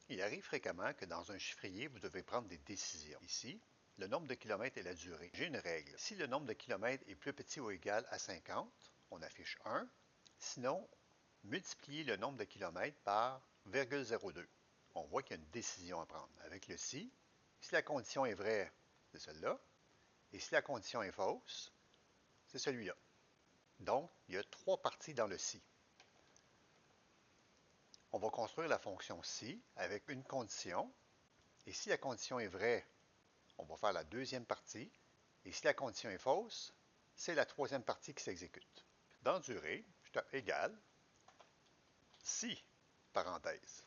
Il arrive fréquemment que dans un chiffrier, vous devez prendre des décisions. Ici, le nombre de kilomètres et la durée. J'ai une règle. Si le nombre de kilomètres est plus petit ou égal à 50, on affiche 1. Sinon, multipliez le nombre de kilomètres par 0,02. On voit qu'il y a une décision à prendre. Avec le si la condition est vraie, c'est celle-là. Et si la condition est fausse, c'est celui-là. Donc, il y a 3 parties dans le si. On va construire la fonction si avec une condition. Et si la condition est vraie, on va faire la deuxième partie. Et si la condition est fausse, c'est la troisième partie qui s'exécute. Dans durée, je tape égal si, parenthèse,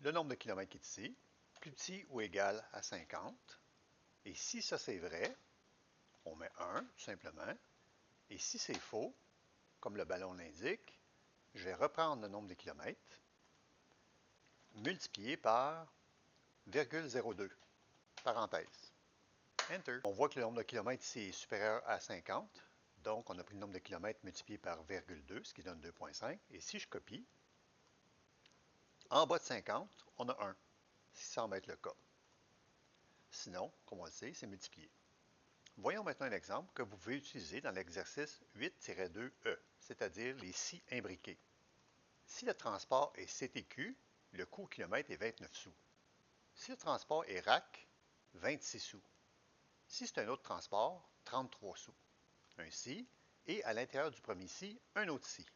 le nombre de kilomètres qui est ici, plus petit ou égal à 50. Et si ça c'est vrai, on met 1 tout simplement. Et si c'est faux, comme le ballon l'indique, je vais reprendre le nombre de kilomètres, multiplié par 0,02, parenthèse. Enter. On voit que le nombre de kilomètres ici est supérieur à 50. Donc, on a pris le nombre de kilomètres multiplié par 0,2, ce qui donne 2,5. Et si je copie, en bas de 50, on a 1, si ça semble être le cas. Sinon, comme on le sait, c'est multiplié. Voyons maintenant un exemple que vous pouvez utiliser dans l'exercice 8-2E, c'est-à-dire les si imbriqués. Si le transport est CTQ, le coût au kilomètre est 29 sous. Si le transport est RAC, 26 sous. Si c'est un autre transport, 33 sous. Un si, et à l'intérieur du premier si, un autre si.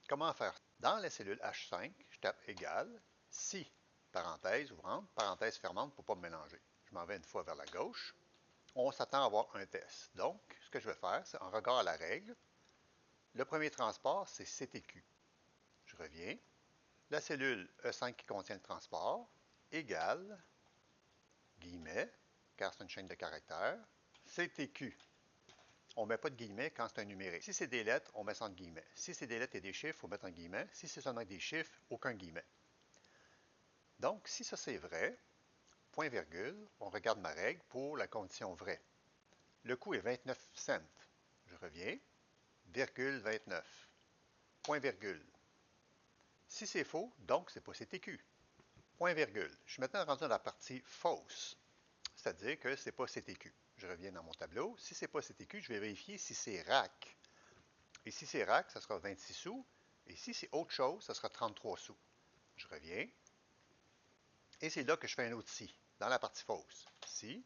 Comment faire? Dans la cellule H5, je tape égal, si, parenthèse ouvrante, parenthèse fermante pour ne pas me mélanger. Je m'en vais une fois vers la gauche. On s'attend à avoir un test. Donc, ce que je vais faire, c'est en regard à la règle, le premier transport, c'est CTQ. Je reviens. La cellule E5 qui contient le transport, égale, guillemets, car c'est une chaîne de caractères, CTQ. On ne met pas de guillemets quand c'est un numérique. Si c'est des lettres, on met ça entre guillemets. Si c'est des lettres et des chiffres, il faut mettre un guillemet. Si c'est seulement des chiffres, aucun guillemet. Donc, si ça c'est vrai, point virgule, on regarde ma règle pour la condition vraie. Le coût est 29 cents. Je reviens, virgule 29, point virgule. Si c'est faux, donc c'est pas CTQ. Point virgule. Je suis maintenant rendu dans la partie fausse, c'est-à-dire que c'est pas CTQ. Je reviens dans mon tableau. Si c'est pas CTQ, je vais vérifier si c'est RAC. Et si c'est RAC, ça sera 26 sous. Et si c'est autre chose, ça sera 33 sous. Je reviens. Et c'est là que je fais un autre si, dans la partie fausse. Si,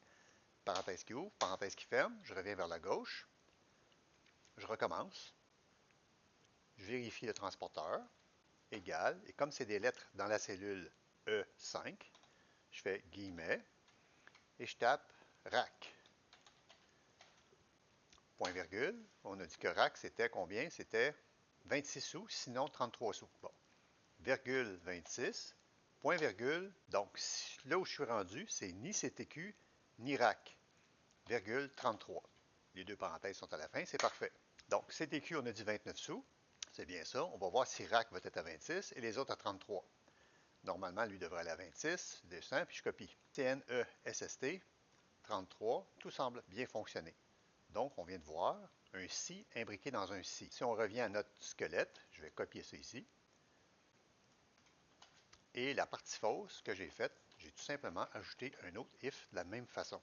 parenthèse qui ouvre, parenthèse qui ferme. Je reviens vers la gauche. Je recommence. Je vérifie le transporteur. Égal. Et comme c'est des lettres dans la cellule E5, je fais guillemets. Et je tape RAC. Point virgule. On a dit que RAC, c'était combien? C'était 26 sous, sinon 33 sous. Bon. Virgule 26. Point virgule. Donc, là où je suis rendu, c'est ni CTQ, ni RAC. Virgule 33. Les deux parenthèses sont à la fin, c'est parfait. Donc, CTQ, on a dit 29 sous. C'est bien ça. On va voir si RAC va être à 26 et les autres à 33. Normalement, lui devrait aller à 26. Je descends, puis je copie. TNE SST, 33. Tout semble bien fonctionner. Donc, on vient de voir un si imbriqué dans un si. Si on revient à notre squelette, je vais copier ça ici. Et la partie fausse que j'ai faite, j'ai tout simplement ajouté un autre if de la même façon.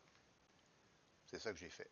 C'est ça que j'ai fait.